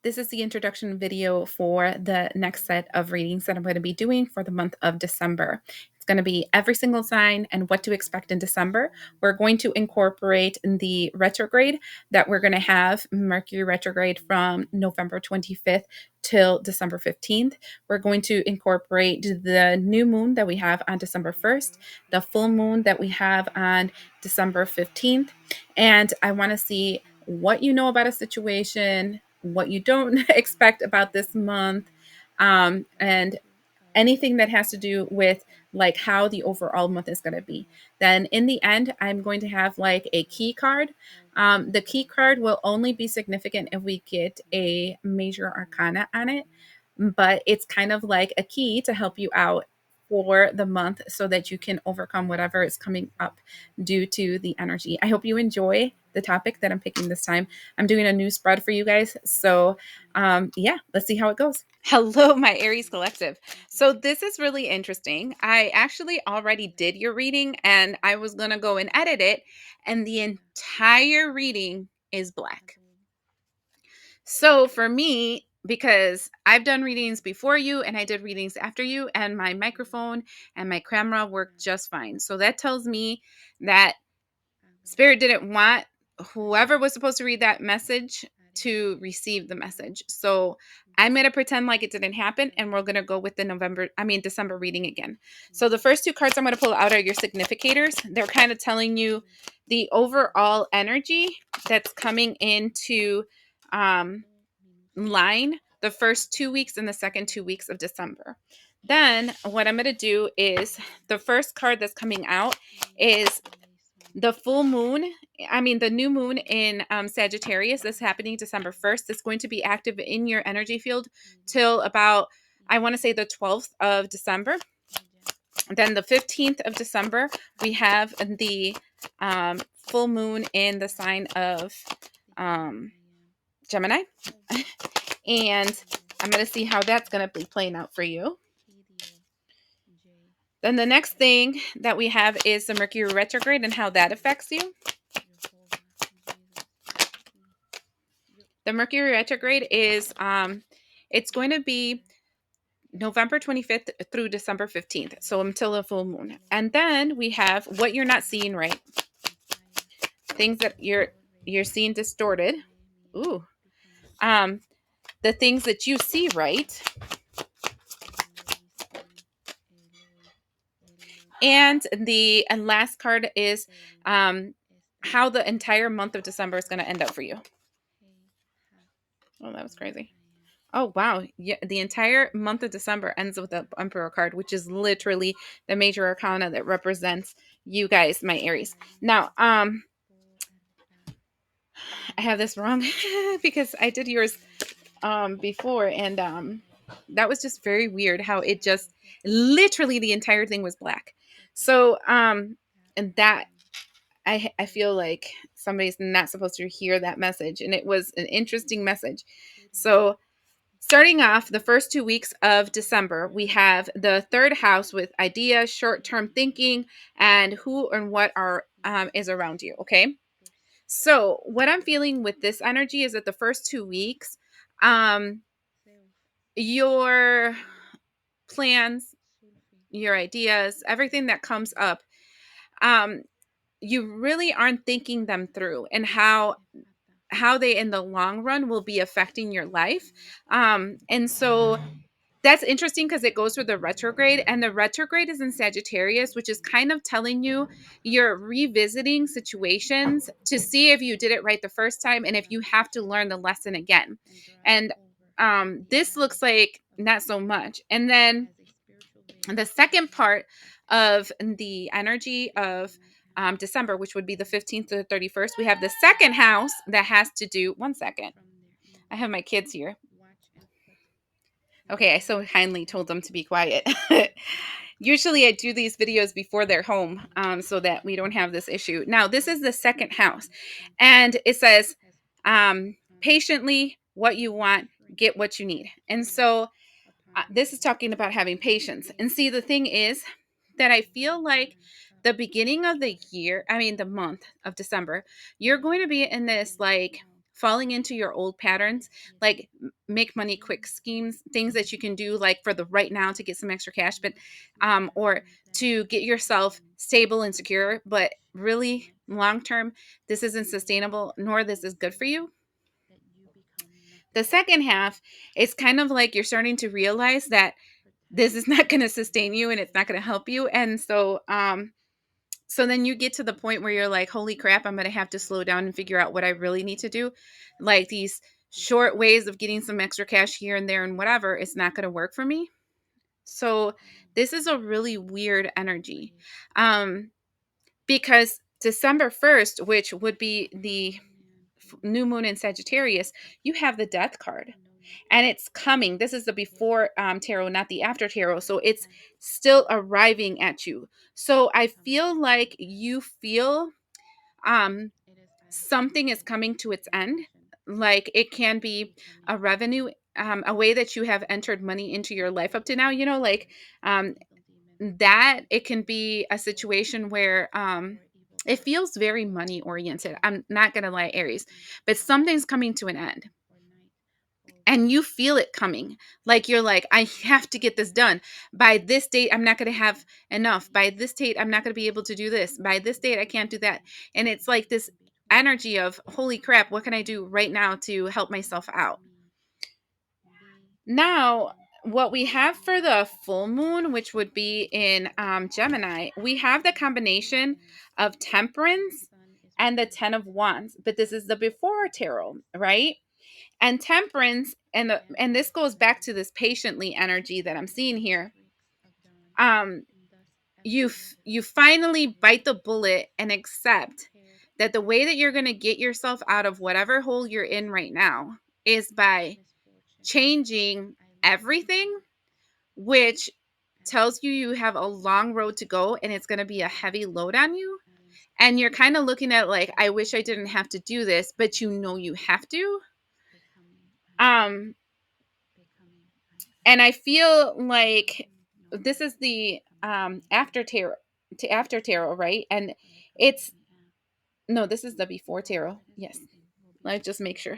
This is the introduction video for the next set of readings that I'm going to be doing for the month of December. It's going to be every single sign and what to expect in December. We're going to incorporate the retrograde that we're going to have, Mercury retrograde, from November 25th till December 15th. We're going to incorporate the new moon that we have on December 1st, the full moon that we have on December 15th. And I want to see what you know about a situation, what you don't expect about this month, and anything that has to do with like how the overall month is going to be. Then in the end, I'm going to have like a key card. The key card will only be significant if we get a major arcana on it, but it's kind of like a key to help you out for the month so that you can overcome whatever is coming up due to the energy. I hope you enjoy the topic that I'm picking this time. I'm doing a new spread for you guys. So, yeah, let's see how it goes. Hello, my Aries collective. So, this is really interesting. I actually already did your reading and I was going to go and edit it, and the entire reading is black. So for me, because I've done readings before you and I did readings after you, and my microphone and my camera worked just fine. So that tells me that Spirit didn't want whoever was supposed to read that message to receive the message. So I'm going to pretend like it didn't happen, and we're going to go with the December reading again. So the first two cards I'm going to pull out are your significators. They're kind of telling you the overall energy that's coming into line the first 2 weeks and the second 2 weeks of December. Then what I'm going to do is the first card that's coming out is the full moon. The new moon in Sagittarius. This is happening December 1st. It's going to be active in your energy field till about, I want to say, the 12th of December. Then the 15th of December, we have the full moon in the sign of Gemini. And I'm going to see how that's going to be playing out for you. Then the next thing that we have is the Mercury retrograde and how that affects you. The Mercury retrograde is, it's going to be November 25th through December 15th. So until the full moon. And then we have what you're not seeing right. Things that you're seeing distorted. Ooh. The things that you see right. And the last card is how the entire month of December is going to end up for you. Oh, that was crazy. Oh, wow. Yeah, the entire month of December ends with the Emperor card, which is literally the major arcana that represents you guys, my Aries. Now, I have this wrong because I did yours before, and that was just very weird how it just literally the entire thing was black. So, and that I feel like somebody's not supposed to hear that message, and it was an interesting message. So starting off the first 2 weeks of December, we have the third house with ideas, short-term thinking, and who and what are is around you. Okay. So what I'm feeling with this energy is that the first 2 weeks, your plans, your ideas, everything that comes up, you really aren't thinking them through and how they in the long run will be affecting your life. And so that's interesting because it goes through the retrograde, and the retrograde is in Sagittarius, which is kind of telling you you're revisiting situations to see if you did it right the first time and if you have to learn the lesson again. And this looks like not so much. And then the second part of the energy of December, which would be the 15th to the 31st, we have the second house that has to do, one second. I have my kids here. Okay, I so kindly told them to be quiet. Usually I do these videos before they're home so that we don't have this issue. Now, this is the second house, and it says, patiently, what you want, get what you need. And so this is talking about having patience. And see, the thing is that I feel like the beginning of the year, the month of December, you're going to be in this like falling into your old patterns, like make money quick schemes, things that you can do like for the right now to get some extra cash, but or to get yourself stable and secure, but really long term, this isn't sustainable nor this is good for you. The second half is kind of like you're starting to realize that this is not going to sustain you and it's not going to help you. And so then you get to the point where you're like, holy crap, I'm going to have to slow down and figure out what I really need to do. Like these short ways of getting some extra cash here and there and whatever, it's not going to work for me. So this is a really weird energy. Um, because December 1st, which would be the new moon in Sagittarius, you have the death card and it's coming. This is the before tarot, not the after tarot. So it's still arriving at you. So I feel like you feel um, something is coming to its end. Like it can be a revenue, a way that you have entered money into your life up to now, like um, that it can be a situation where it feels very money oriented. I'm not going to lie, Aries, but something's coming to an end and you feel it coming. Like you're like, I have to get this done by this date. I'm not going to have enough by this date. I'm not going to be able to do this by this date. I can't do that. And it's like this energy of holy crap, what can I do right now to help myself out? Now, what we have for the full moon, which would be in Gemini, we have the combination of Temperance and the Ten of Wands, but this is the before tarot, right? And Temperance, and this goes back to this patiently energy that I'm seeing here. Um, you finally bite the bullet and accept that the way that you're going to get yourself out of whatever hole you're in right now is by changing everything, which tells you have a long road to go and it's going to be a heavy load on you. And you're kind of looking at like, I wish I didn't have to do this, but you have to. Um, and I feel like this is the after tarot, right? And it's no, this is the before tarot. Yes. Let's just make sure.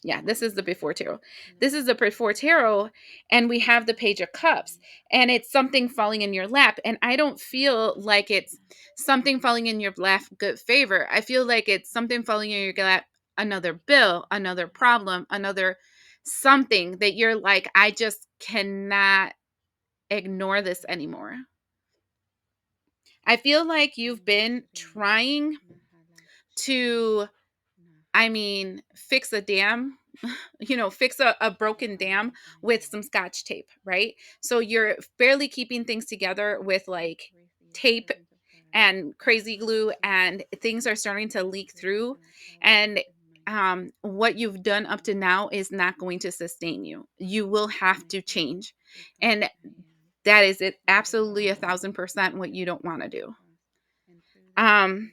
Yeah, this is the before tarot. This is the before tarot, and we have the Page of Cups, and it's something falling in your lap. And I don't feel like it's something falling in your lap, good favor. I feel like it's something falling in your lap, another bill, another problem, another something that you're like, I just cannot ignore this anymore. I feel like you've been trying to, fix a dam, fix a broken dam with some scotch tape, right? So you're barely keeping things together with like tape and crazy glue, and things are starting to leak through. And what you've done up to now is not going to sustain you. You will have to change. And that is it, absolutely 1,000% what you don't want to do. Um,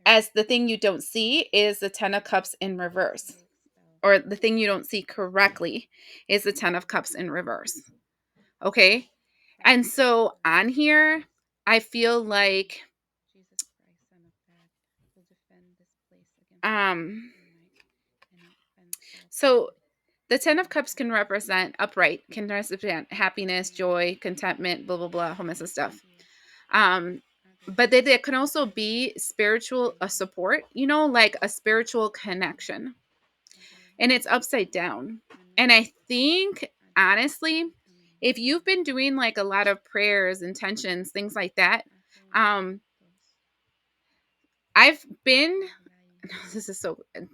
as the thing you don't see is the Ten of Cups in reverse, or the thing you don't see correctly is the Ten of Cups in reverse. Okay. And so on here, I feel like um so the Ten of Cups can represent upright, can represent happiness, joy, contentment, blah blah blah, whole mess of stuff. But they can also be spiritual support, like a spiritual connection. And it's upside down. And I think, honestly, if you've been doing like a lot of prayers, intentions, things like that, um, I've been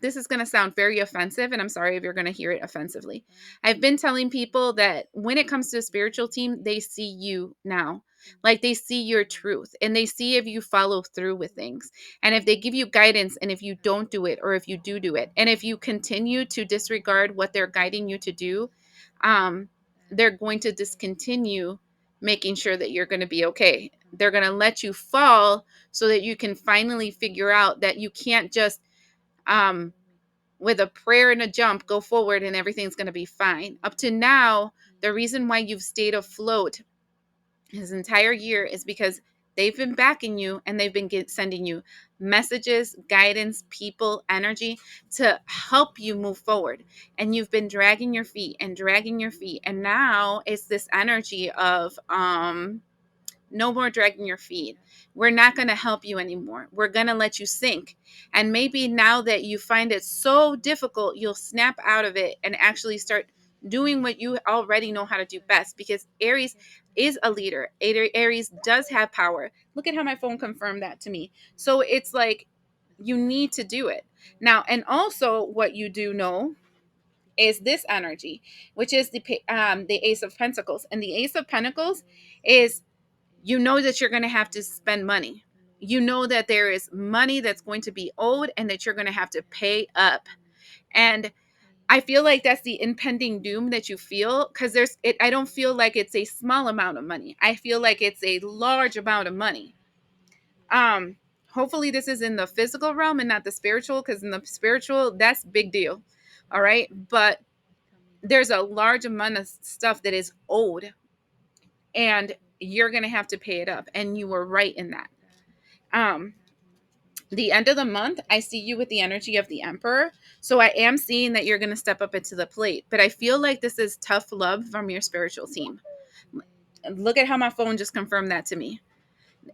this is going to sound very offensive, and I'm sorry if you're going to hear it offensively. I've been telling people that when it comes to a spiritual team, they see you now. Like they see your truth and they see if you follow through with things. And if they give you guidance and if you don't do it, or if you do it, and if you continue to disregard what they're guiding you to do, um they're going to discontinue making sure that you're going to be okay. They're going to let you fall so that you can finally figure out that you can't just um with a prayer and a jump go forward and everything's going to be fine. Up to now, the reason why you've stayed afloat his entire year is because they've been backing you and they've been sending you messages, guidance, people, energy to help you move forward. And you've been dragging your feet and dragging your feet. And now it's this energy of no more dragging your feet. We're not going to help you anymore. We're going to let you sink. And maybe now that you find it so difficult, you'll snap out of it and actually start doing what you already know how to do best, because Aries is a leader. Aries does have power. Look at how my phone confirmed that to me. So it's like you need to do it. Now, and also what you do know is this energy, which is the Ace of Pentacles. And the Ace of Pentacles is, you know that you're going to have to spend money. You know that there is money that's going to be owed and that you're going to have to pay up. And I feel like that's the impending doom that you feel, because I don't feel like it's a small amount of money. I feel like it's a large amount of money. Hopefully this is in the physical realm and not the spiritual, because in the spiritual, that's big deal. All right. But there's a large amount of stuff that is owed, and you're going to have to pay it up. And you were right in that. Um, the end of the month, I see you with the energy of the Emperor. So I am seeing that you're going to step up into the plate. But I feel like this is tough love from your spiritual team. Look at how my phone just confirmed that to me.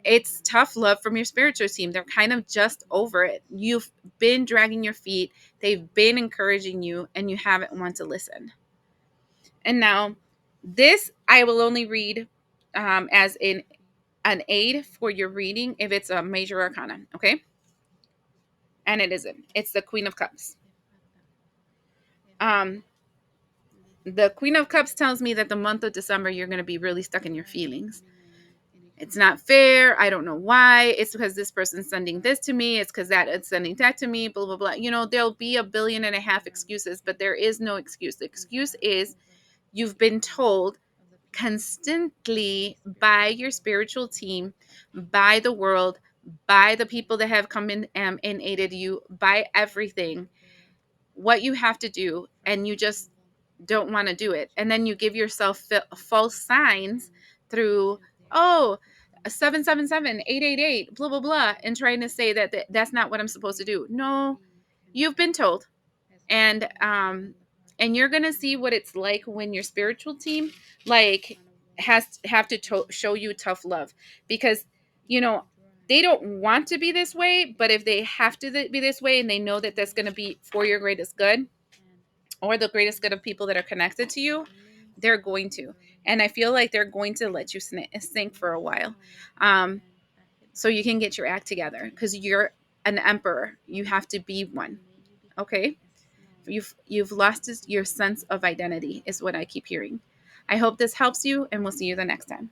It's tough love from your spiritual team. They're kind of just over it. You've been dragging your feet. They've been encouraging you, and you haven't wanted to listen. And now, this I will only read as an aid for your reading if it's a major arcana, okay? And it isn't. It's the Queen of Cups. Um, the Queen of Cups tells me that the month of December, you're going to be really stuck in your feelings. It's not fair. I don't know why. It's because this person's sending this to me. It's because that it's sending that to me, blah, blah, blah. You know, there'll be 1.5 billion excuses, but there is no excuse. The excuse is you've been told constantly by your spiritual team, by the world, by the people that have come in and aided you, by everything, what you have to do, and you just don't want to do it. And then you give yourself false signs through, oh, 777 888, blah, blah, blah, and trying to say that that's not what I'm supposed to do. No, you've been told. And you're gonna see what it's like when your spiritual team like have to show you tough love, because you know they don't want to be this way, but if they have to be this way and they know that that's going to be for your greatest good or the greatest good of people that are connected to you, they're going to. And I feel like they're going to let you sink for a while, um, so you can get your act together, because you're an emperor. You have to be one. Okay. You've lost your sense of identity is what I keep hearing. I hope this helps you, and we'll see you the next time.